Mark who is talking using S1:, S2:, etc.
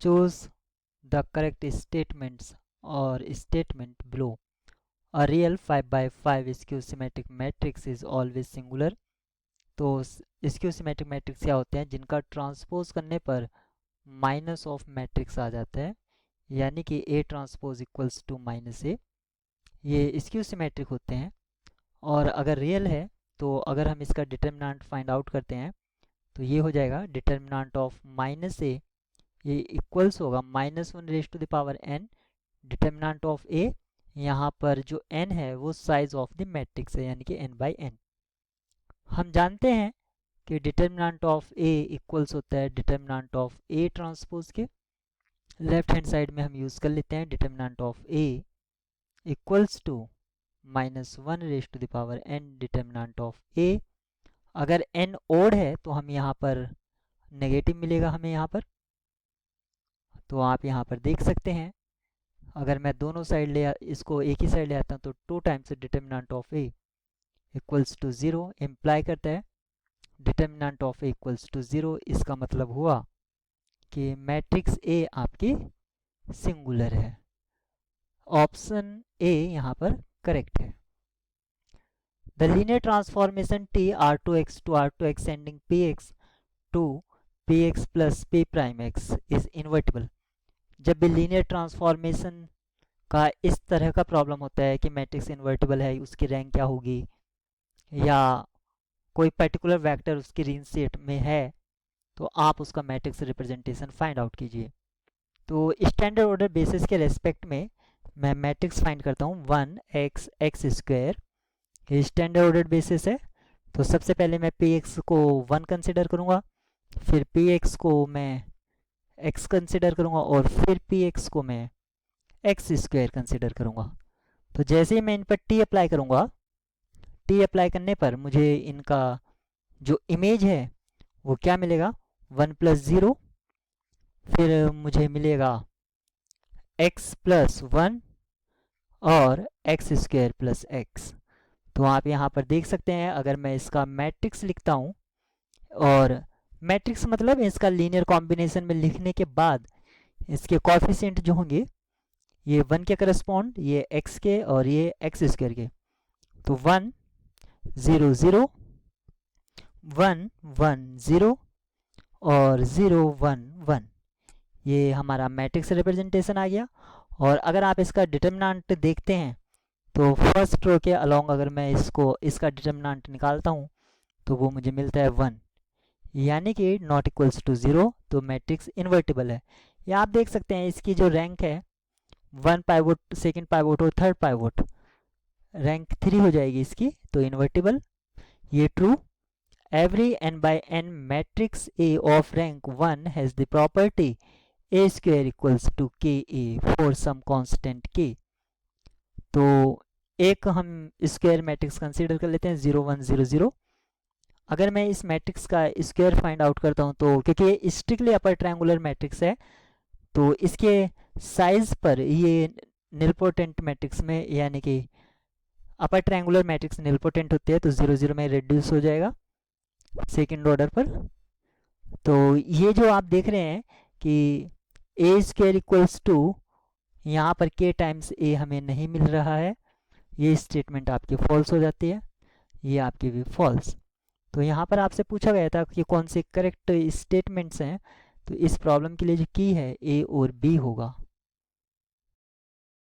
S1: choose the correct statements or statement below. A real 5 by 5 skew symmetric matrix is always singular. तो skew symmetric matrix क्या होते हैं? जिनका transpose करने पर माइनस ऑफ मैट्रिक्स आ जाता है, यानी कि A transpose equals to minus A, ये स्क्यू सिमेट्रिक होते हैं। और अगर रियल है तो अगर हम इसका डिटर्मिनेंट फाइंड आउट करते हैं तो ये हो जाएगा डिटर्मिनेंट ऑफ माइनस ए, ये इक्वल्स होगा minus one raise to the power n determinant of A. यहाँ पर जो n है वो साइज ऑफ द मैट्रिक्स है, यानी कि n बाई n। हम जानते हैं कि डिटर्मिनेंट ऑफ ए इक्वल्स होता है डिटर्मिनेंट ऑफ ए ट्रांसपोज के। लेफ्ट हैंड साइड में हम यूज़ कर लेते हैं determinant of A equals to minus one raise to the power n determinant of A. अगर n ओड है तो हम यहाँ पर नेगेटिव मिलेगा हमें यहाँ पर, तो आप यहाँ पर देख सकते हैं। अगर मैं दोनों साइड इसको एक ही साइड ले आता हूँ तो 2 times determinant of A equals to 0 imply करता है determinant of A equals to 0। इसका मतलब हुआ कि मैट्रिक्स ए आपकी सिंगुलर है। ऑप्शन ए यहाँ पर करेक्ट है। The linear transformation T r2x to r2x ending px to px plus p prime x is invertible. जब भी लीनियर ट्रांसफॉर्मेशन का इस तरह का प्रॉब्लम होता है कि मैट्रिक्स इन्वर्टिबल है, उसकी रैंक क्या होगी, या कोई पर्टिकुलर वेक्टर उसकी रिंग सेट में है, तो आप उसका मैट्रिक्स रिप्रेजेंटेशन फाइंड आउट कीजिए। तो स्टैंडर्ड ऑर्डर बेसिस के रेस्पेक्ट में मैं मैट्रिक्स फाइंड करता हूँ 1x x स्क्वायर, ये स्टैंडर्ड ऑर्डर बेसिस है। तो सबसे पहले मैं px को 1 कंसिडर करूँगा, फिर px को मैं x कंसिडर करूँगा और फिर px को मैं x स्क्वायर कंसिडर करूँगा। तो जैसे ही मैं इन पर t अप्लाई करूँगा, t अप्लाई करने पर मुझे इनका जो इमेज है वो क्या मिलेगा, 1 प्लस 0, फिर मुझे मिलेगा x प्लस 1 और x स्क्वायर प्लस x। तो आप यहाँ पर देख सकते हैं, अगर मैं इसका मैट्रिक्स लिखता हूँ, और मैट्रिक्स मतलब इसका लीनियर कॉम्बिनेशन में लिखने के बाद इसके कॉएफिशिएंट जो होंगे ये 1 के करस्पॉन्ड, ये x के और ये x स्क्वायर के। तो 1 0 0 1 1 0 और 0 1 1, ये हमारा मैट्रिक्स रिप्रेजेंटेशन आ गया। और अगर आप इसका डिटर्मिनेंट देखते हैं तो फर्स्ट रो के अलोंग अगर मैं इसका डिटर्मिनेंट निकालता हूँ तो वो मुझे मिलता है 1, यानी कि नॉट इक्वल्स टू 0, तो मैट्रिक्स इन्वर्टिबल है। या आप देख सकते हैं इसकी जो रैंक है 1 पाइवोट, सेकेंड पाइवोट और थर्ड पाइवोट, रैंक 3 हो जाएगी इसकी, तो इन्वर्टिबल, ये true. Every n by n matrix A of rank 1 has the property a square equals to ka for some constant k। तो एक हम स्क्वायर मैट्रिक्स कंसीडर कर लेते हैं 0 1 0 0। अगर मैं इस मैट्रिक्स का स्क्वायर फाइंड आउट करता हूं, तो क्योंकि ये स्ट्रिक्टली अपर ट्रायंगुलर मैट्रिक्स है तो इसके साइज पर ये निलपोटेंट मैट्रिक्स में, यानी कि अपर ट्रायंगुलर मैट्रिक्स निलपोटेंट होते हैं, तो 0 0 में रिड्यूस हो जाएगा सेकेंड ऑर्डर पर। तो ये जो आप देख रहे हैं कि a स्क्वायर इक्वल्स टू, यहाँ पर k टाइम्स a हमें नहीं मिल रहा है, ये स्टेटमेंट आपकी फॉल्स हो जाती है, ये आपकी भी फॉल्स। तो यहाँ पर आपसे पूछा गया था कि कौन से करेक्ट स्टेटमेंट्स हैं, तो इस प्रॉब्लम के लिए जो की है A और B होगा।